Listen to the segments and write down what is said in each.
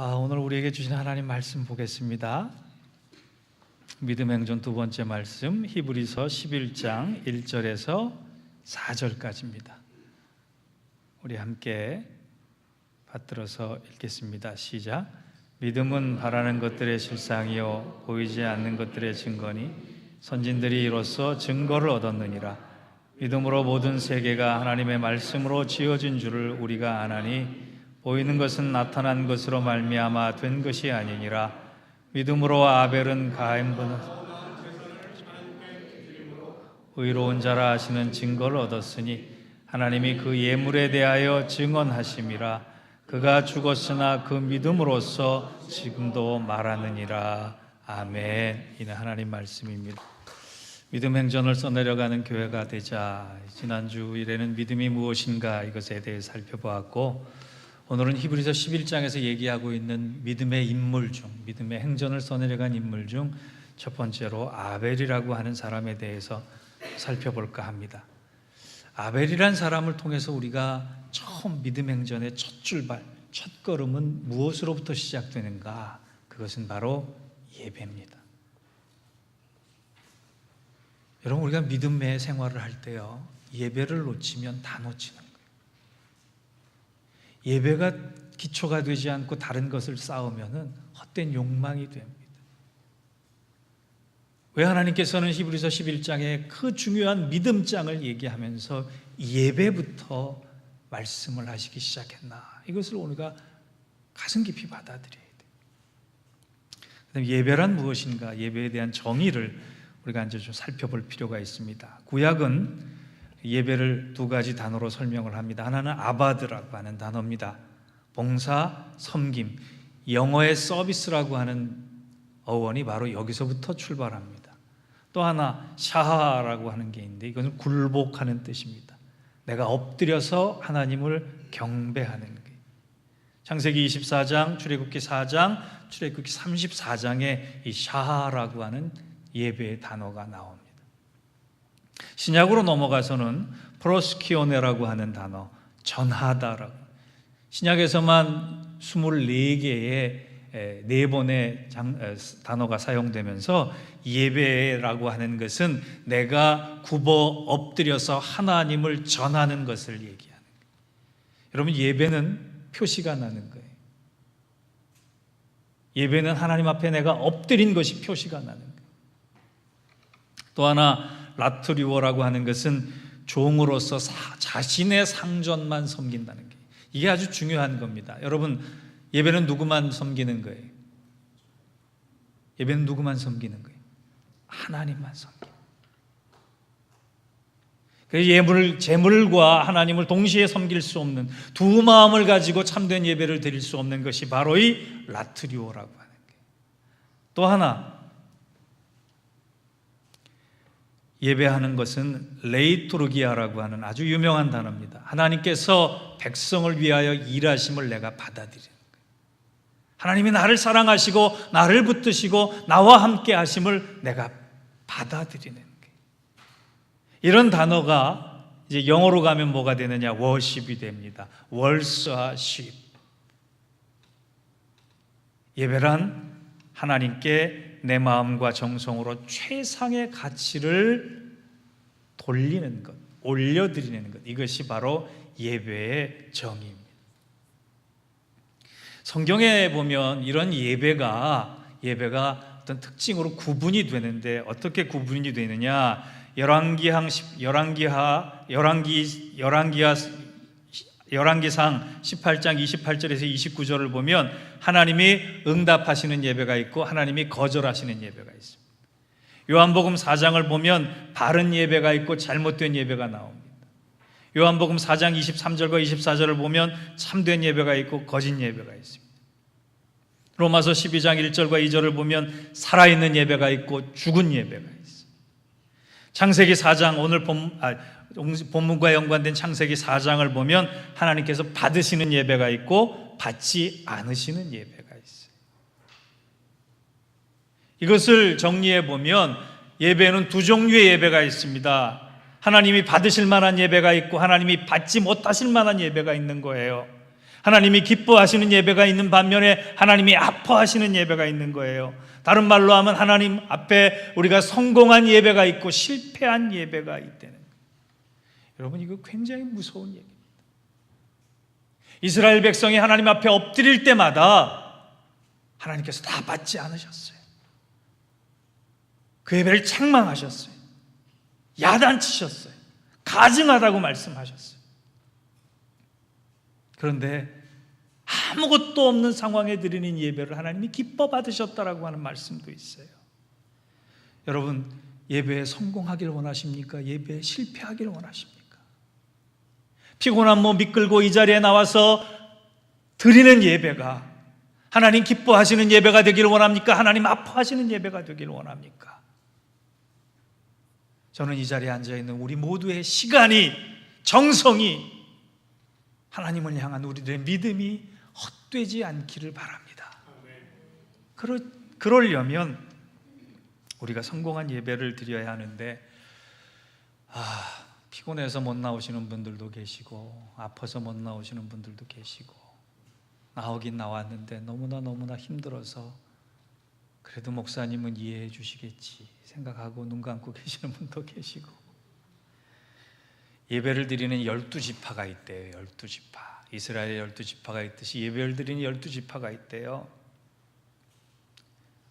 오늘 우리에게 주신 하나님 말씀 보겠습니다. 믿음 행전 두 번째 말씀 히브리서 11장 1절에서 4절까지입니다. 우리 함께 받들어서 읽겠습니다. 시작. 믿음은 바라는 것들의 실상이요 보이지 않는 것들의 증거니 선진들이 이로써 증거를 얻었느니라. 믿음으로 모든 세계가 하나님의 말씀으로 지어진 줄을 우리가 아나니 보이는 것은 나타난 것으로 말미암아 된 것이 아니니라. 믿음으로 아벨은 가인보다 의로운 자라 하시는 증거를 얻었으니 하나님이 그 예물에 대하여 증언하심이라. 그가 죽었으나 그 믿음으로써 지금도 말하느니라. 아멘. 이는 하나님 말씀입니다. 믿음 행전을 써내려가는 교회가 되자, 지난주일에는 믿음이 무엇인가 이것에 대해 살펴보았고, 오늘은 히브리서 11장에서 얘기하고 있는 믿음의 인물 중, 믿음의 행전을 써내려간 인물 중 첫 번째로 아벨이라고 하는 사람에 대해서 살펴볼까 합니다. 아벨이란 사람을 통해서 우리가 처음 믿음 행전의 첫 출발, 첫 걸음은 무엇으로부터 시작되는가? 그것은 바로 예배입니다. 여러분, 우리가 믿음의 생활을 할 때요, 예배를 놓치면 다 놓치는 거예요. 예배가 기초가 되지 않고 다른 것을 쌓으면 헛된 욕망이 됩니다. 왜 하나님께서는 히브리서 11장에 그 중요한 믿음장을 얘기하면서 예배부터 말씀을 하시기 시작했나? 이것을 우리가 가슴 깊이 받아들여야 돼요. 예배란 무엇인가? 예배에 대한 정의를 우리가 이제 좀 살펴볼 필요가 있습니다. 구약은 예배를 두 가지 단어로 설명을 합니다. 하나는 아바드라고 하는 단어입니다. 봉사, 섬김, 영어의 서비스라고 하는 어원이 바로 여기서부터 출발합니다. 또 하나 샤하라고 하는 게 있는데, 이것은 굴복하는 뜻입니다. 내가 엎드려서 하나님을 경배하는 게. 창세기 24장, 출애굽기 4장, 출애굽기 34장에 이 샤하라고 하는 예배의 단어가 나옵니다. 신약으로 넘어가서는 프로스키오네라고 하는 단어, 전하다라고. 신약에서만 24개의 4번의 단어가 사용되면서 예배라고 하는 것은 내가 굽어 엎드려서 하나님을 전하는 것을 얘기하는 거예요. 여러분, 예배는 표시가 나는 거예요. 예배는 하나님 앞에 내가 엎드린 것이 표시가 나는 거예요. 또 하나 라트리오라고 하는 것은 종으로서 자신의 상전만 섬긴다는 게, 이게 아주 중요한 겁니다. 여러분, 예배는 누구만 섬기는 거예요? 예배는 누구만 섬기는 거예요? 하나님만 섬기는 거예요. 그래서 재물과 하나님을 동시에 섬길 수 없는, 두 마음을 가지고 참된 예배를 드릴 수 없는 것이 바로 이 라트리오라고 하는 거예요. 또 하나, 예배하는 것은 레이토르기아라고 하는 아주 유명한 단어입니다. 하나님께서 백성을 위하여 일하심을 내가 받아들이는 거예요. 하나님이 나를 사랑하시고 나를 붙드시고 나와 함께 하심을 내가 받아들이는 거예요. 이런 단어가 이제 영어로 가면 뭐가 되느냐? 워십이 됩니다. 월서십. 예배란 하나님께 내 마음과 정성으로 최상의 가치를 돌리는 것, 올려드리는 것, 이것이 바로 예배의 정의입니다. 성경에 보면 이런 예배가 어떤 특징으로 구분이 되는데, 어떻게 구분이 되느냐? 열왕기상 18장 28절에서 29절을 보면 하나님이 응답하시는 예배가 있고 하나님이 거절하시는 예배가 있습니다. 요한복음 4장을 보면 바른 예배가 있고 잘못된 예배가 나옵니다. 요한복음 4장 23절과 24절을 보면 참된 예배가 있고 거짓 예배가 있습니다. 로마서 12장 1절과 2절을 보면 살아있는 예배가 있고 죽은 예배가 있습니다. 창세기 4장, 오늘 본문과 연관된 창세기 4장을 보면 하나님께서 받으시는 예배가 있고 받지 않으시는 예배가 있어요. 이것을 정리해 보면 예배는 두 종류의 예배가 있습니다. 하나님이 받으실 만한 예배가 있고 하나님이 받지 못하실 만한 예배가 있는 거예요. 하나님이 기뻐하시는 예배가 있는 반면에 하나님이 아파하시는 예배가 있는 거예요. 다른 말로 하면 하나님 앞에 우리가 성공한 예배가 있고 실패한 예배가 있다는 거예요. 여러분, 이거 굉장히 무서운 얘기입니다. 이스라엘 백성이 하나님 앞에 엎드릴 때마다 하나님께서 다 받지 않으셨어요. 그 예배를 책망하셨어요. 야단치셨어요. 가증하다고 말씀하셨어요. 그런데 아무것도 없는 상황에 드리는 예배를 하나님이 기뻐 받으셨다라고 하는 말씀도 있어요. 여러분, 예배에 성공하길 원하십니까? 예배에 실패하길 원하십니까? 피곤한 몸 이끌고 이 자리에 나와서 드리는 예배가 하나님 기뻐하시는 예배가 되길 원합니까? 하나님 아파하시는 예배가 되길 원합니까? 저는 이 자리에 앉아있는 우리 모두의 시간이, 정성이 하나님을 향한 우리들의 믿음이 헛되지 않기를 바랍니다. 그러려면 우리가 성공한 예배를 드려야 하는데, 피곤해서 못 나오시는 분들도 계시고 아파서 못 나오시는 분들도 계시고 나오긴 나왔는데 너무나 힘들어서 그래도 목사님은 이해해 주시겠지 생각하고 눈 감고 계시는 분도 계시고, 예배를 드리는 12지파가 있대요. 12지파. 이스라엘의 12지파가 있듯이 예배를 드리는 12지파가 있대요.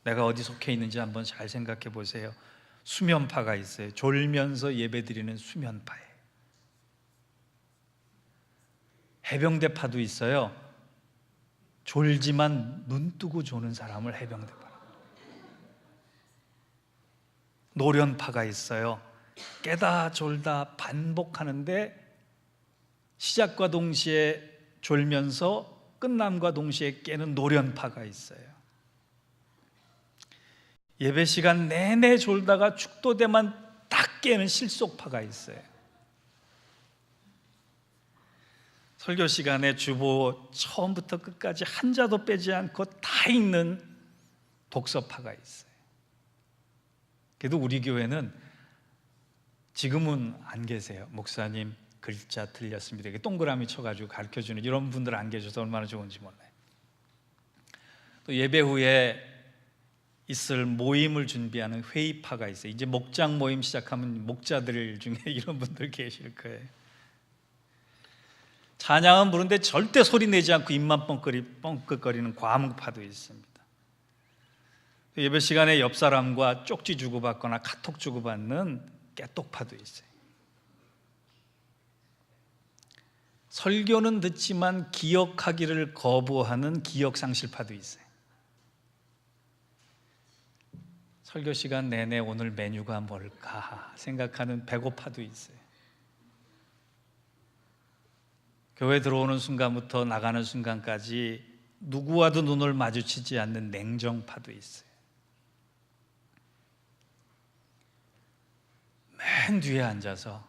내가 어디 속해 있는지 한번 잘 생각해 보세요. 수면파가 있어요. 졸면서 예배 드리는 수면파예요. 해병대파도 있어요. 졸지만 눈 뜨고 조는 사람을 해병대파. 노련파가 있어요. 깨다 졸다 반복하는데 시작과 동시에 졸면서 끝남과 동시에 깨는 노련파가 있어요. 예배 시간 내내 졸다가 축도대만 딱 깨는 실속파가 있어요. 설교 시간에 주보 처음부터 끝까지 한 자도 빼지 않고 다 읽는 독서파가 있어요. 그래도 우리 교회는 지금은 안 계세요. 목사님 글자 틀렸습니다. 이렇게 동그라미 쳐가지고 가르쳐주는 이런 분들 안 계셔서 얼마나 좋은지 몰라요. 또 예배 후에 있을 모임을 준비하는 회의파가 있어요. 이제 목장 모임 시작하면 목자들 중에 이런 분들 계실 거예요. 찬양은 부르는데 절대 소리 내지 않고 입만 뻥끗거리는 과묵파도 있습니다. 예배 시간에 옆 사람과 쪽지 주고받거나 카톡 주고받는 깨똑파도 있어요. 설교는 듣지만 기억하기를 거부하는 기억상실파도 있어요. 설교 시간 내내 오늘 메뉴가 뭘까 생각하는 배고파도 있어요. 교회 들어오는 순간부터 나가는 순간까지 누구와도 눈을 마주치지 않는 냉정파도 있어요. 맨 뒤에 앉아서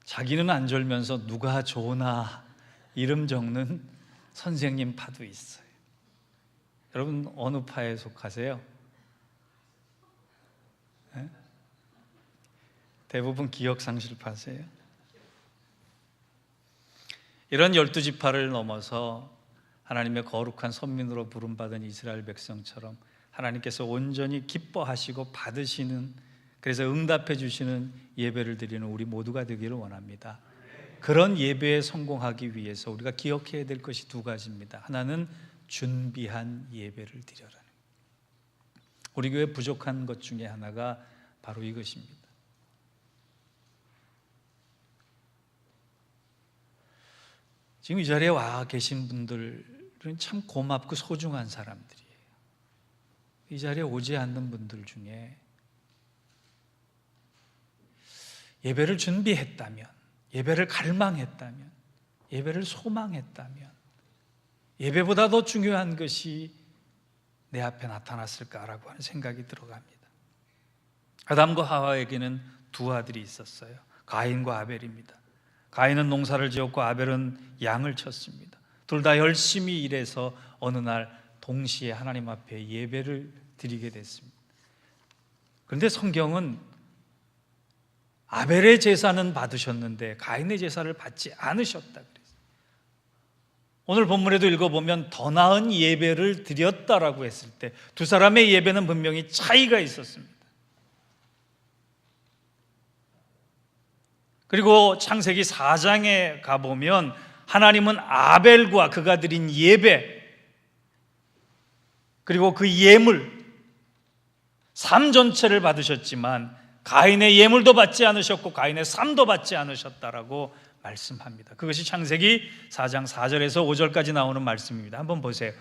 자기는 안 졸면서 누가 좋으나 이름 적는 선생님 파도 있어요. 여러분 어느 파에 속하세요? 네? 대부분 기억상실파세요. 이런 12지파를 넘어서 하나님의 거룩한 선민으로 부름받은 이스라엘 백성처럼 하나님께서 온전히 기뻐하시고 받으시는, 그래서 응답해 주시는 예배를 드리는 우리 모두가 되기를 원합니다. 그런 예배에 성공하기 위해서 우리가 기억해야 될 것이 두 가지입니다. 하나는 준비한 예배를 드려라는, 우리 교회 부족한 것 중에 하나가 바로 이것입니다. 지금 이 자리에 와 계신 분들은 참 고맙고 소중한 사람들이에요. 이 자리에 오지 않는 분들 중에 예배를 준비했다면, 예배를 갈망했다면, 예배를 소망했다면 예배보다 더 중요한 것이 내 앞에 나타났을까라고 하는 생각이 들어갑니다. 아담과 하와에게는 두 아들이 있었어요. 가인과 아벨입니다. 가인은 농사를 지었고 아벨은 양을 쳤습니다. 둘 다 열심히 일해서 어느 날 동시에 하나님 앞에 예배를 드리게 됐습니다. 그런데 성경은 아벨의 제사는 받으셨는데 가인의 제사를 받지 않으셨다 그랬어요. 오늘 본문에도 읽어보면 더 나은 예배를 드렸다라고 했을 때 두 사람의 예배는 분명히 차이가 있었습니다. 그리고 창세기 4장에 가보면 하나님은 아벨과 그가 드린 예배, 그리고 그 예물, 삶 전체를 받으셨지만 가인의 예물도 받지 않으셨고 가인의 삶도 받지 않으셨다라고 말씀합니다. 그것이 창세기 4장 4절에서 5절까지 나오는 말씀입니다. 한번 보세요.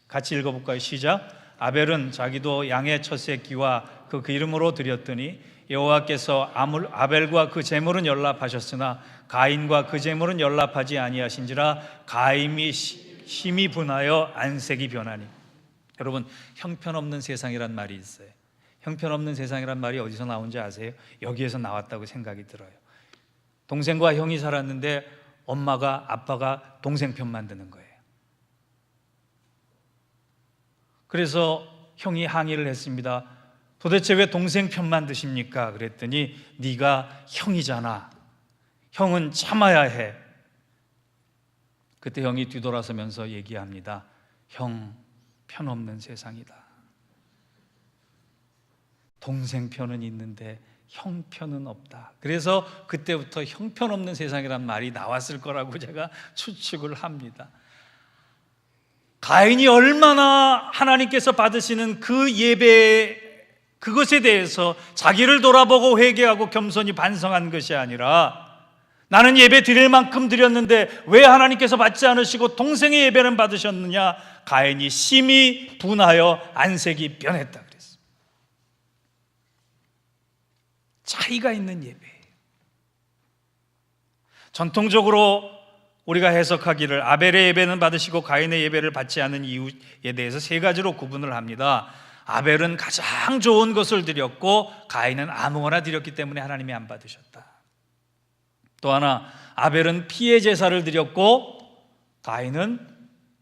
같이 읽어볼까요? 시작. 아벨은 자기도 양의 첫 새끼와 그 이름으로 드렸더니 여호와께서 아벨과 그 제물은 연락하셨으나 가인과 그 제물은 연락하지 아니하신지라 가인이 심히 분하여 안색이 변하니. 여러분, 형편없는 세상이란 말이 있어요. 형편없는 세상이란 말이 어디서 나온지 아세요? 여기에서 나왔다고 생각이 들어요. 동생과 형이 살았는데 엄마가 아빠가 동생 편만 드는 거예요. 그래서 형이 항의를 했습니다. 도대체 왜 동생 편만 드십니까? 그랬더니 네가 형이잖아. 형은 참아야 해. 그때 형이 뒤돌아서면서 얘기합니다. 형, 편없는 세상이다. 동생 편은 있는데 형 편은 없다. 그래서 그때부터 형편없는 세상이란 말이 나왔을 거라고 제가 추측을 합니다. 가인이 얼마나 하나님께서 받으시는 그 예배, 그것에 대해서 자기를 돌아보고 회개하고 겸손히 반성한 것이 아니라 나는 예배 드릴 만큼 드렸는데 왜 하나님께서 받지 않으시고 동생의 예배는 받으셨느냐? 가인이 심히 분하여 안색이 변했다 그랬어요. 차이가 있는 예배예요. 전통적으로 우리가 해석하기를 아벨의 예배는 받으시고 가인의 예배를 받지 않은 이유에 대해서 세 가지로 구분을 합니다. 아벨은 가장 좋은 것을 드렸고 가인은 아무거나 드렸기 때문에 하나님이 안 받으셨다. 또 하나, 아벨은 피의 제사를 드렸고 가인은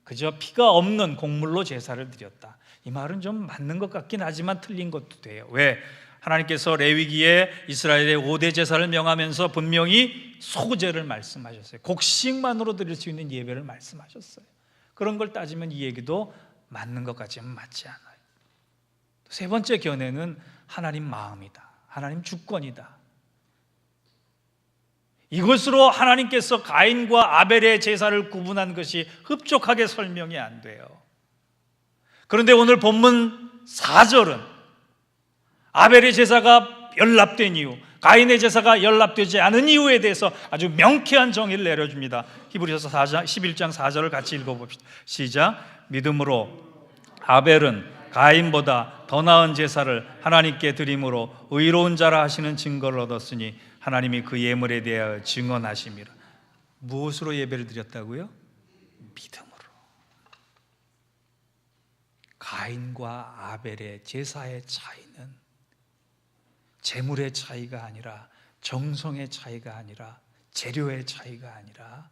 그저 피가 없는 곡물로 제사를 드렸다. 이 말은 좀 맞는 것 같긴 하지만 틀린 것도 돼요. 왜? 하나님께서 레위기에 이스라엘의 5대 제사를 명하면서 분명히 소제를 말씀하셨어요. 곡식만으로 드릴 수 있는 예배를 말씀하셨어요. 그런 걸 따지면 이 얘기도 맞는 것 같지만 맞지 않아요. 세 번째 견해는 하나님 마음이다. 하나님 주권이다. 이것으로 하나님께서 가인과 아벨의 제사를 구분한 것이 흡족하게 설명이 안 돼요. 그런데 오늘 본문 4절은 아벨의 제사가 연락된 이유, 가인의 제사가 연락되지 않은 이유에 대해서 아주 명쾌한 정의를 내려줍니다. 히브리서 11장 4절을 같이 읽어봅시다. 시작. 믿음으로 아벨은 가인보다 더 나은 제사를 하나님께 드림으로 의로운 자라 하시는 증거를 얻었으니 하나님이 그 예물에 대하여 증언하심이라. 무엇으로 예배를 드렸다고요? 믿음으로. 가인과 아벨의 제사의 차이는 재물의 차이가 아니라, 정성의 차이가 아니라, 재료의 차이가 아니라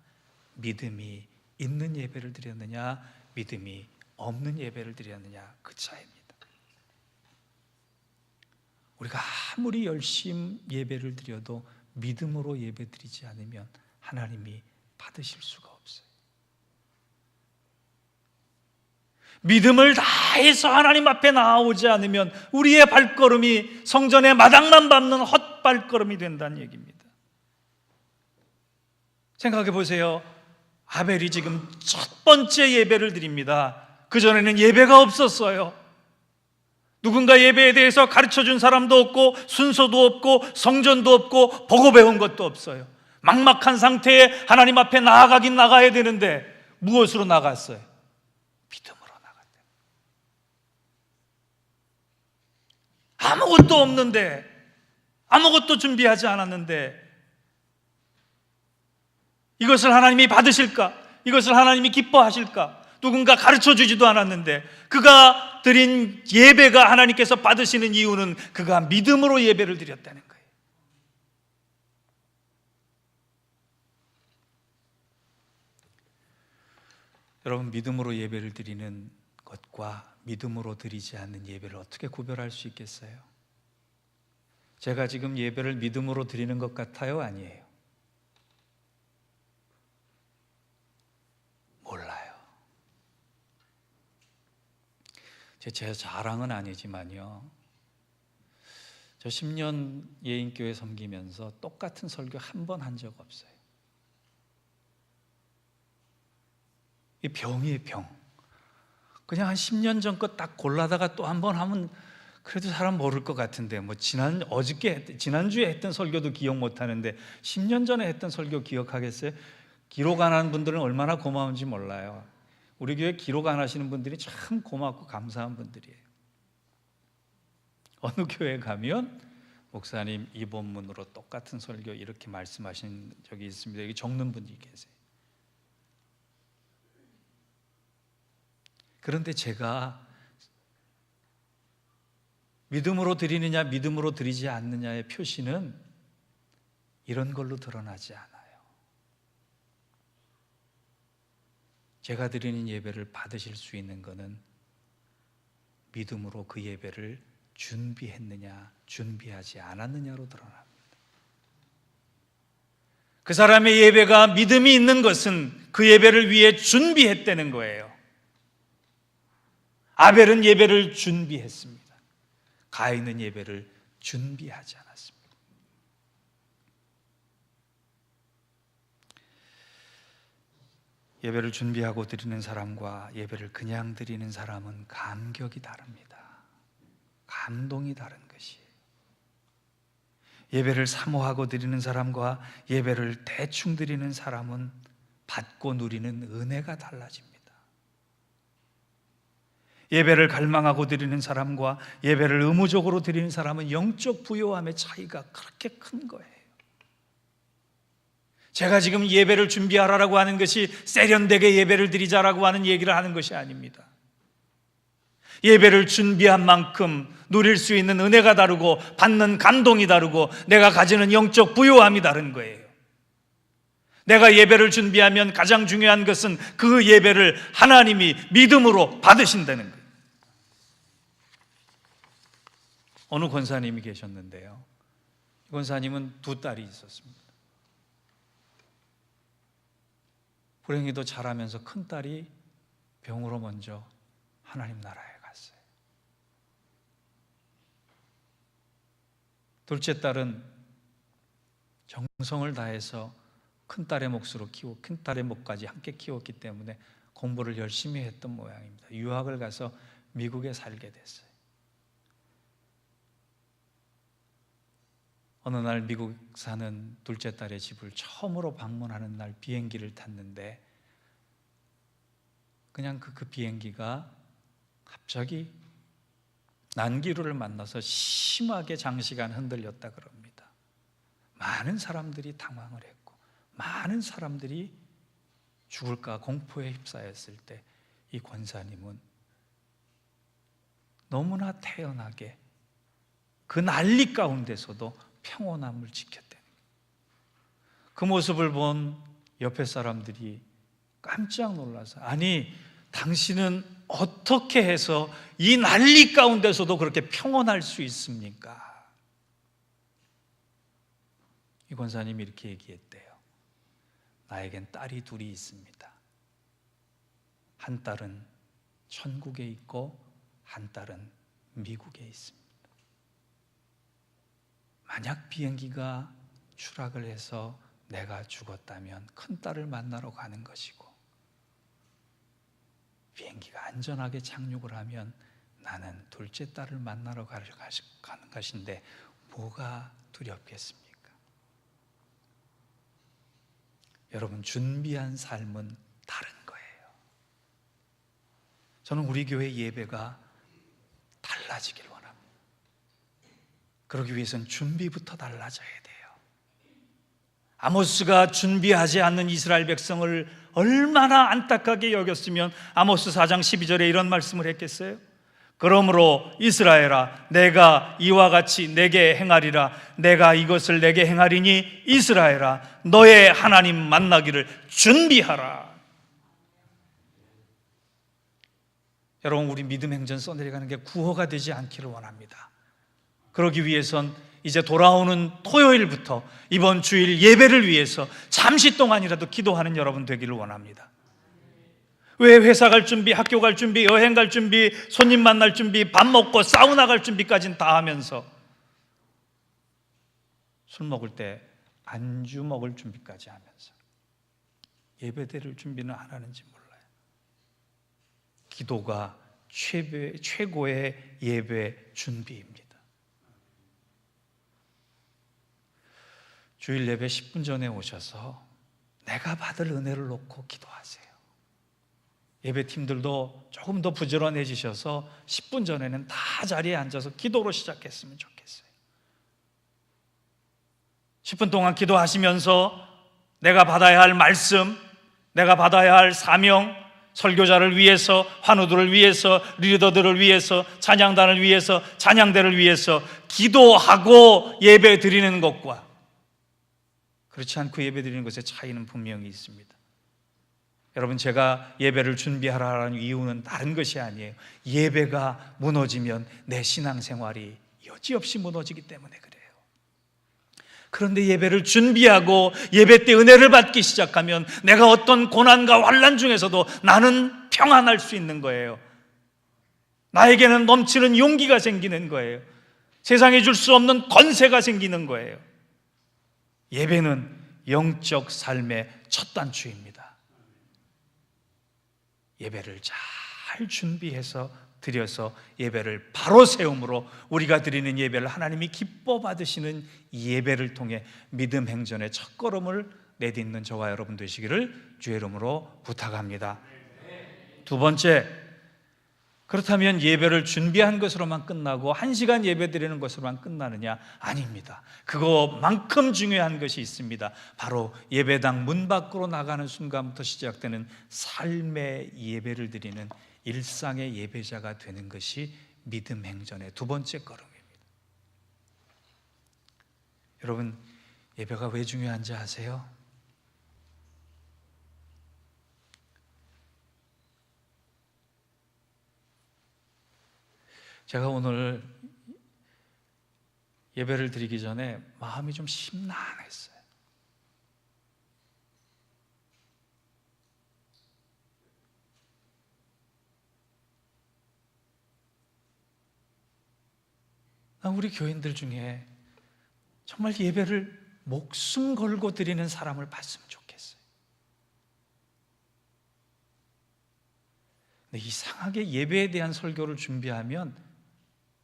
믿음이 있는 예배를 드렸느냐, 믿음이 없는 예배를 드렸느냐, 그 차이입니다. 우리가 아무리 열심히 예배를 드려도 믿음으로 예배 드리지 않으면 하나님이 받으실 수가 없어요. 믿음을 다해서 하나님 앞에 나아오지 않으면 우리의 발걸음이 성전의 마당만 밟는 헛발걸음이 된다는 얘기입니다. 생각해 보세요. 아벨이 지금 첫 번째 예배를 드립니다. 그전에는 예배가 없었어요. 누군가 예배에 대해서 가르쳐준 사람도 없고 순서도 없고 성전도 없고 보고 배운 것도 없어요. 막막한 상태에 하나님 앞에 나아가긴 나가야 되는데 무엇으로 나갔어요? 믿음으로 나갔대요. 아무것도 없는데, 아무것도 준비하지 않았는데 이것을 하나님이 받으실까? 이것을 하나님이 기뻐하실까? 누군가 가르쳐주지도 않았는데 그가 드린 예배가 하나님께서 받으시는 이유는 그가 믿음으로 예배를 드렸다는 거예요. 여러분, 믿음으로 예배를 드리는 것과 믿음으로 드리지 않는 예배를 어떻게 구별할 수 있겠어요? 제가 지금 예배를 믿음으로 드리는 것 같아요? 아니에요? 몰라요. 제 자랑은 아니지만요, 저 10년 예인교회 섬기면서 똑같은 설교 한 번 한 적 없어요. 이 병이에요, 병. 그냥 한 10년 전 거 딱 골라다가 또 한 번 하면 그래도 사람 모를 것 같은데, 뭐 지난주에 했던 설교도 기억 못 하는데 10년 전에 했던 설교 기억하겠어요? 기록 안 하는 분들은 얼마나 고마운지 몰라요. 우리 교회 기록 안 하시는 분들이 참 고맙고 감사한 분들이에요. 어느 교회 가면 목사님 이 본문으로 똑같은 설교 이렇게 말씀하신 적이 있습니다. 여기 적는 분이 계세요. 그런데 제가 믿음으로 드리느냐 믿음으로 드리지 않느냐의 표시는 이런 걸로 드러나지 않아요. 제가 드리는 예배를 받으실 수 있는 것은 믿음으로 그 예배를 준비했느냐 준비하지 않았느냐로 드러납니다. 그 사람의 예배가 믿음이 있는 것은 그 예배를 위해 준비했다는 거예요. 아벨은 예배를 준비했습니다. 가인은 예배를 준비하지 않았습니다. 예배를 준비하고 드리는 사람과 예배를 그냥 드리는 사람은 감격이 다릅니다. 감동이 다른 것이에요. 예배를 사모하고 드리는 사람과 예배를 대충 드리는 사람은 받고 누리는 은혜가 달라집니다. 예배를 갈망하고 드리는 사람과 예배를 의무적으로 드리는 사람은 영적 부요함의 차이가 그렇게 큰 거예요. 제가 지금 예배를 준비하라고 하는 것이 세련되게 예배를 드리자라고 하는 얘기를 하는 것이 아닙니다. 예배를 준비한 만큼 누릴 수 있는 은혜가 다르고 받는 감동이 다르고 내가 가지는 영적 부요함이 다른 거예요. 내가 예배를 준비하면 가장 중요한 것은 그 예배를 하나님이 믿음으로 받으신다는 거예요. 어느 권사님이 계셨는데요, 이 권사님은 두 딸이 있었습니다. 불행히도 자라면서 큰 딸이 병으로 먼저 하나님 나라에 갔어요. 둘째 딸은 정성을 다해서 큰 딸의 몫으로 큰 딸의 몫까지 함께 키웠기 때문에 공부를 열심히 했던 모양입니다. 유학을 가서 미국에 살게 됐어요. 어느 날 미국 사는 둘째 딸의 집을 처음으로 방문하는 날 비행기를 탔는데 그냥 그 비행기가 갑자기 난기류를 만나서 심하게 장시간 흔들렸다 그럽니다. 많은 사람들이 당황을 했고 많은 사람들이 죽을까 공포에 휩싸였을 때 이 권사님은 너무나 태연하게 그 난리 가운데서도 평온함을 지켰다는 거예요. 그 모습을 본 옆에 사람들이 깜짝 놀라서, 아니 당신은 어떻게 해서 이 난리 가운데서도 그렇게 평온할 수 있습니까? 이 권사님이 이렇게 얘기했대요. 나에겐 딸이 둘이 있습니다. 한 딸은 천국에 있고 한 딸은 미국에 있습니다. 만약 비행기가 추락을 해서 내가 죽었다면 큰 딸을 만나러 가는 것이고, 비행기가 안전하게 착륙을 하면 나는 둘째 딸을 만나러 가는 것인데 뭐가 두렵겠습니까? 여러분, 준비한 삶은 다른 거예요. 저는 우리 교회 예배가 달라지길 원합니다. 그러기 위해서는 준비부터 달라져야 돼요. 아모스가 준비하지 않는 이스라엘 백성을 얼마나 안타깝게 여겼으면 아모스 4장 12절에 이런 말씀을 했겠어요? 그러므로 이스라엘아, 내가 이와 같이 내게 행하리라. 내가 이것을 내게 행하리니 이스라엘아, 너의 하나님 만나기를 준비하라. 여러분, 우리 믿음 행전 써내려가는 게 구호가 되지 않기를 원합니다. 그러기 위해선 이제 돌아오는 토요일부터 이번 주일 예배를 위해서 잠시 동안이라도 기도하는 여러분 되기를 원합니다. 왜 회사 갈 준비, 학교 갈 준비, 여행 갈 준비, 손님 만날 준비, 밥 먹고 사우나 갈 준비까지는 다 하면서 술 먹을 때 안주 먹을 준비까지 하면서 예배 드릴 준비는 안 하는지 몰라요. 기도가 최고의 예배 준비입니다. 주일 예배 10분 전에 오셔서 내가 받을 은혜를 놓고 기도하세요. 예배팀들도 조금 더 부지런해지셔서 10분 전에는 다 자리에 앉아서 기도로 시작했으면 좋겠어요. 10분 동안 기도하시면서 내가 받아야 할 말씀, 내가 받아야 할 사명, 설교자를 위해서, 환우들을 위해서, 리더들을 위해서, 찬양단을 위해서, 찬양대를 위해서 기도하고 예배 드리는 것과 그렇지 않고 예배 드리는 것의 차이는 분명히 있습니다. 여러분, 제가 예배를 준비하라는 이유는 다른 것이 아니에요. 예배가 무너지면 내 신앙생활이 여지없이 무너지기 때문에 그래요. 그런데 예배를 준비하고 예배 때 은혜를 받기 시작하면 내가 어떤 고난과 환난 중에서도 나는 평안할 수 있는 거예요. 나에게는 넘치는 용기가 생기는 거예요. 세상에 줄 수 없는 권세가 생기는 거예요. 예배는 영적 삶의 첫 단추입니다. 예배를 잘 준비해서 드려서 예배를 바로 세움으로 우리가 드리는 예배를 하나님이 기뻐 받으시는 예배를 통해 믿음 행전의 첫걸음을 내딛는 저와 여러분 되시기를 주의 이름으로 부탁합니다. 두 번째, 그렇다면 예배를 준비한 것으로만 끝나고 1시간 예배 드리는 것으로만 끝나느냐? 아닙니다. 그거만큼 중요한 것이 있습니다. 바로 예배당 문 밖으로 나가는 순간부터 시작되는 삶의 예배를 드리는 일상의 예배자가 되는 것이 믿음 행전의 두 번째 걸음입니다. 여러분, 예배가 왜 중요한지 아세요? 제가 오늘 예배를 드리기 전에 마음이 좀 심란했어요. 우리 교인들 중에 정말 예배를 목숨 걸고 드리는 사람을 봤으면 좋겠어요. 근데 이상하게 예배에 대한 설교를 준비하면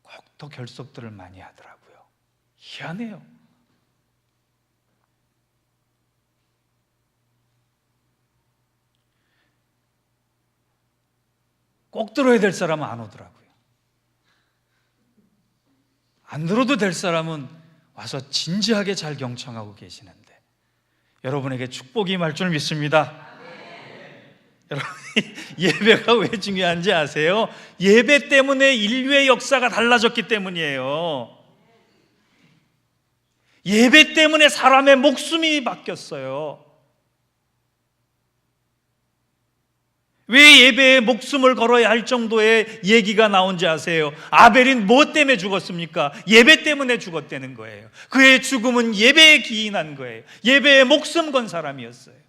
꼭 더 결석들을 많이 하더라고요. 희한해요. 꼭 들어야 될 사람은 안 오더라고요. 안 들어도 될 사람은 와서 진지하게 잘 경청하고 계시는데 여러분에게 축복이 임할 줄 믿습니다. 여러분, 예배가 왜 중요한지 아세요? 예배 때문에 인류의 역사가 달라졌기 때문이에요. 예배 때문에 사람의 목숨이 바뀌었어요. 왜 예배에 목숨을 걸어야 할 정도의 얘기가 나온지 아세요? 아벨이 무엇 때문에 죽었습니까? 예배 때문에 죽었다는 거예요. 그의 죽음은 예배에 기인한 거예요. 예배에 목숨 건 사람이었어요.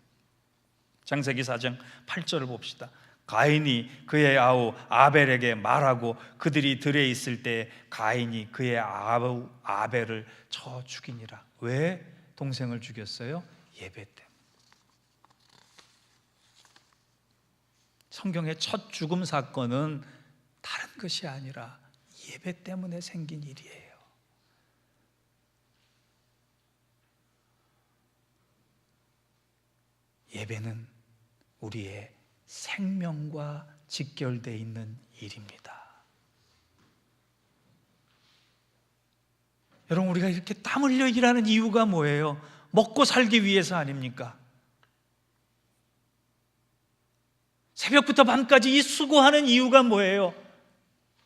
창세기 4장 8절을 봅시다. 가인이 그의 아우 아벨에게 말하고 그들이 들에 있을 때 가인이 그의 아우 아벨을 쳐 죽이니라. 왜 동생을 죽였어요? 예배 때문에. 성경의 첫 죽음 사건은 다른 것이 아니라 예배 때문에 생긴 일이에요. 예배는 우리의 생명과 직결되어 있는 일입니다. 여러분, 우리가 이렇게 땀 흘려 일하는 이유가 뭐예요? 먹고 살기 위해서 아닙니까? 새벽부터 밤까지 이 수고하는 이유가 뭐예요?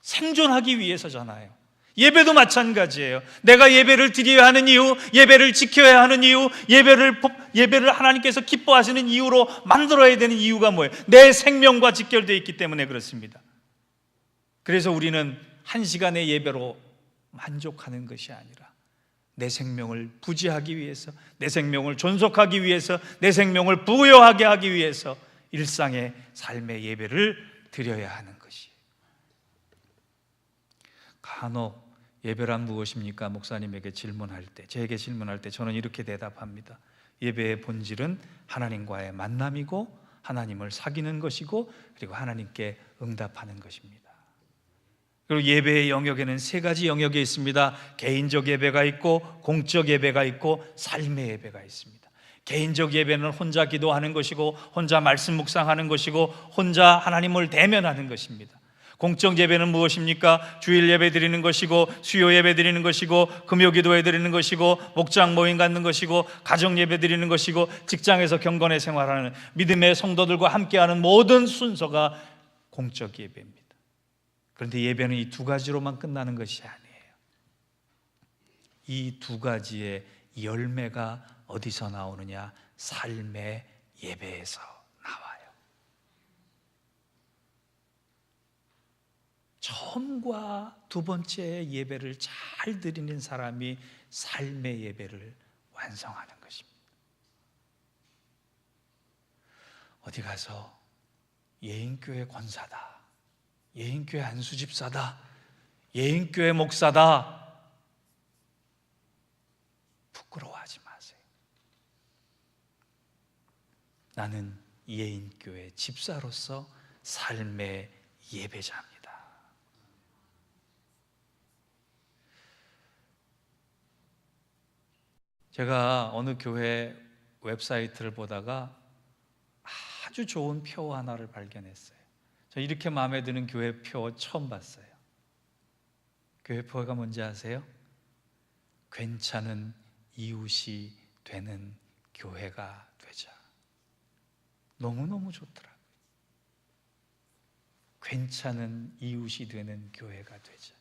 생존하기 위해서잖아요. 예배도 마찬가지예요. 내가 예배를 드려야 하는 이유, 예배를 지켜야 하는 이유, 예배를 하나님께서 기뻐하시는 이유로 만들어야 되는 이유가 뭐예요? 내 생명과 직결되어 있기 때문에 그렇습니다. 그래서 우리는 1시간의 예배로 만족하는 것이 아니라 내 생명을 부지하기 위해서, 내 생명을 존속하기 위해서, 내 생명을 부여하게 하기 위해서 일상의 삶의 예배를 드려야 하는 것이에요. 간혹 예배란 무엇입니까? 목사님에게 질문할 때, 저에게 질문할 때 저는 이렇게 대답합니다. 예배의 본질은 하나님과의 만남이고 하나님을 사귀는 것이고 그리고 하나님께 응답하는 것입니다. 그리고 예배의 영역에는 세 가지 영역이 있습니다. 개인적 예배가 있고, 공적 예배가 있고, 삶의 예배가 있습니다. 개인적 예배는 혼자 기도하는 것이고, 혼자 말씀 묵상하는 것이고, 혼자 하나님을 대면하는 것입니다. 공적 예배는 무엇입니까? 주일 예배 드리는 것이고, 수요 예배 드리는 것이고, 금요 기도회 드리는 것이고, 목장 모임 갖는 것이고, 가정 예배 드리는 것이고, 직장에서 경건의 생활하는 믿음의 성도들과 함께하는 모든 순서가 공적 예배입니다. 그런데 예배는 이 두 가지로만 끝나는 것이 아니에요. 이 두 가지의 열매가 어디서 나오느냐? 삶의 예배에서 나와요. 처음과 두 번째 예배를 잘 드리는 사람이 삶의 예배를 완성하는 것입니다. 어디 가서 예인교회 권사다, 예인교회 안수집사다, 예인교회 목사다, 부끄러워하지 마세요. 나는 예인교회 집사로서 삶의 예배자입니다. 제가 어느 교회 웹사이트를 보다가 아주 좋은 표 하나를 발견했어요. 저 이렇게 마음에 드는 교회표 처음 봤어요. 교회표가 뭔지 아세요? 괜찮은 이웃이 되는 교회가 되자. 너무너무 좋더라고요. 괜찮은 이웃이 되는 교회가 되자.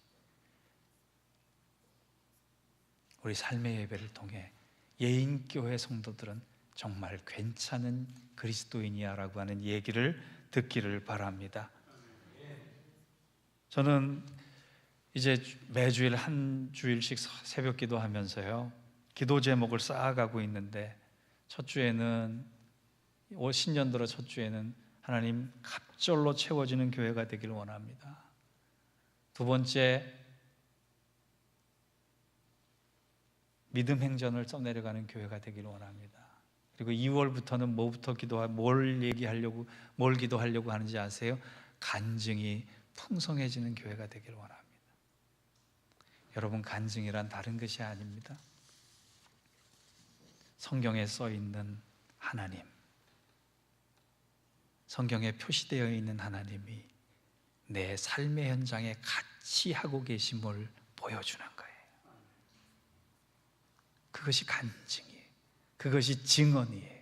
우리 삶의 예배를 통해 예인교회 성도들은 정말 괜찮은 그리스도인이야 라고 하는 얘기를 듣기를 바랍니다. 저는 이제 매주일 한 주일씩 새벽 기도하면서요, 기도 제목을 쌓아가고 있는데, 첫 주에는 신년도로 첫 주에는 하나님 갑절로 채워지는 교회가 되길 원합니다. 두 번째, 믿음 행전을 써내려가는 교회가 되길 원합니다. 그리고 2월부터는 뭐부터 뭘 기도하려고 하는지 아세요? 간증이 풍성해지는 교회가 되길 원합니다. 여러분, 간증이란 다른 것이 아닙니다. 성경에 써 있는 하나님, 성경에 표시되어 있는 하나님이 내 삶의 현장에 같이 하고 계심을 보여주는 거예요. 그것이 간증이에요. 그것이 증언이에요.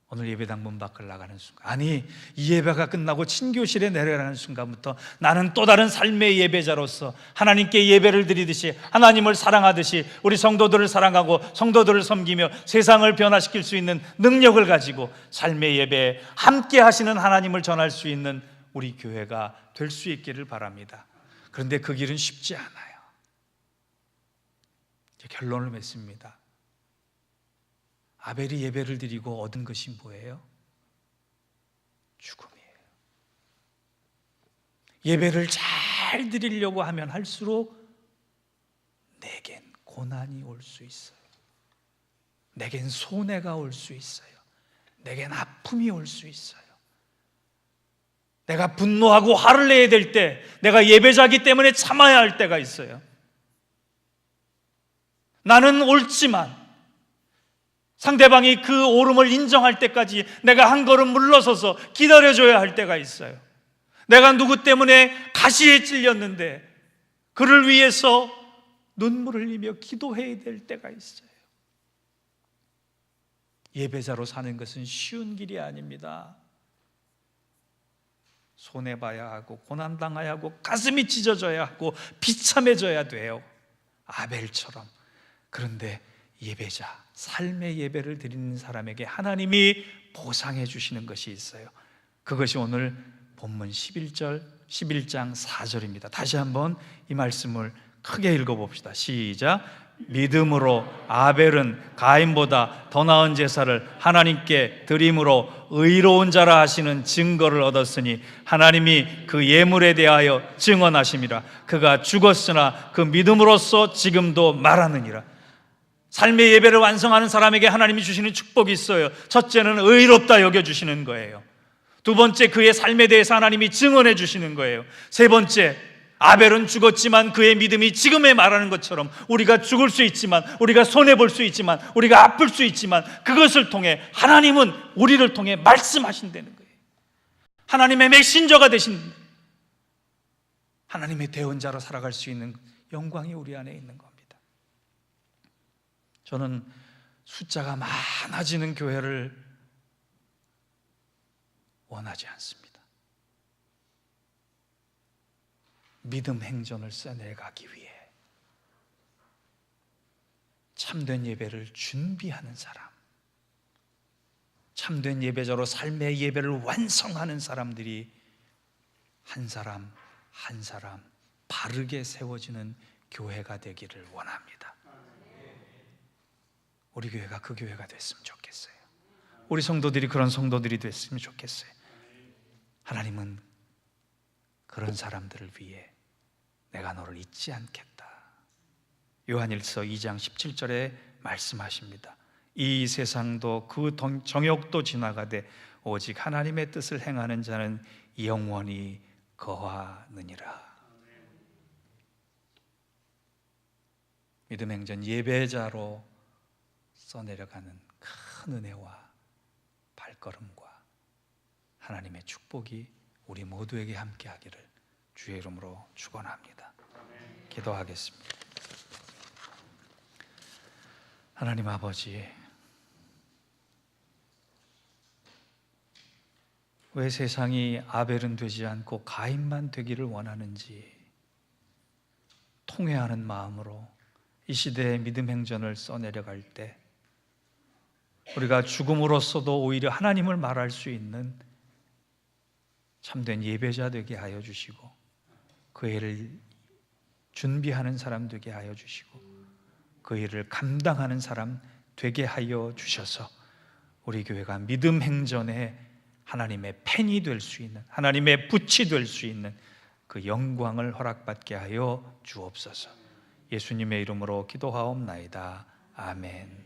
오늘 예배당 문 밖을 나가는 순간, 아니 이 예배가 끝나고 친교실에 내려가는 순간부터 나는 또 다른 삶의 예배자로서 하나님께 예배를 드리듯이, 하나님을 사랑하듯이 우리 성도들을 사랑하고 성도들을 섬기며 세상을 변화시킬 수 있는 능력을 가지고 삶의 예배에 함께 하시는 하나님을 전할 수 있는 우리 교회가 될 수 있기를 바랍니다. 그런데 그 길은 쉽지 않아요. 결론을 맺습니다. 아벨이 예배를 드리고 얻은 것이 뭐예요? 죽음이에요. 예배를 잘 드리려고 하면 할수록 내겐 고난이 올 수 있어요. 내겐 손해가 올 수 있어요. 내겐 아픔이 올 수 있어요. 내가 분노하고 화를 내야 될 때, 내가 예배자이기 때문에 참아야 할 때가 있어요. 나는 옳지만 상대방이 그 옳음을 인정할 때까지 내가 한 걸음 물러서서 기다려줘야 할 때가 있어요. 내가 누구 때문에 가시에 찔렸는데 그를 위해서 눈물을 흘리며 기도해야 될 때가 있어요. 예배자로 사는 것은 쉬운 길이 아닙니다. 손해봐야 하고 고난당해야 하고 가슴이 찢어져야 하고 비참해져야 돼요, 아벨처럼. 그런데 예배자, 삶의 예배를 드리는 사람에게 하나님이 보상해 주시는 것이 있어요. 그것이 오늘 본문 11장 4절입니다. 다시 한번 이 말씀을 크게 읽어봅시다. 시작. 믿음으로 아벨은 가인보다 더 나은 제사를 하나님께 드림으로 의로운 자라 하시는 증거를 얻었으니 하나님이 그 예물에 대하여 증언하심이라. 그가 죽었으나 그 믿음으로써 지금도 말하느니라. 삶의 예배를 완성하는 사람에게 하나님이 주시는 축복이 있어요. 첫째는 의롭다 여겨주시는 거예요. 두 번째, 그의 삶에 대해서 하나님이 증언해 주시는 거예요. 세 번째, 아벨은 죽었지만 그의 믿음이 지금에 말하는 것처럼 우리가 죽을 수 있지만, 우리가 손해볼 수 있지만, 우리가 아플 수 있지만 그것을 통해 하나님은 우리를 통해 말씀하신다는 거예요. 하나님의 메신저가 되신, 하나님의 대언자로 살아갈 수 있는 영광이 우리 안에 있는 겁니다. 저는 숫자가 많아지는 교회를 원하지 않습니다. 믿음 행전을 써내가기 위해 참된 예배를 준비하는 사람, 참된 예배자로 삶의 예배를 완성하는 사람들이 한 사람 한 사람 바르게 세워지는 교회가 되기를 원합니다. 우리 교회가 그 교회가 됐으면 좋겠어요. 우리 성도들이 그런 성도들이 됐으면 좋겠어요. 하나님은 그런 사람들을 위해 내가 너를 잊지 않겠다. 요한일서 2장 17절에 말씀하십니다. 이 세상도 그 정욕도 지나가되 오직 하나님의 뜻을 행하는 자는 영원히 거하느니라. 믿음 행전 예배자로 써내려가는 큰 은혜와 발걸음과 하나님의 축복이 우리 모두에게 함께하기를 주의 이름으로 축원합니다. 기도하겠습니다. 하나님 아버지, 왜 세상이 아벨은 되지 않고 가인만 되기를 원하는지 통회하는 마음으로 이 시대의 믿음 행전을 써내려갈 때 우리가 죽음으로써도 오히려 하나님을 말할 수 있는 참된 예배자 되게 하여 주시고 그 일을 준비하는 사람 되게 하여 주시고 그 일을 감당하는 사람 되게 하여 주셔서 우리 교회가 믿음 행전에 하나님의 펜이 될 수 있는, 하나님의 붓이 될 수 있는 그 영광을 허락받게 하여 주옵소서. 예수님의 이름으로 기도하옵나이다. 아멘.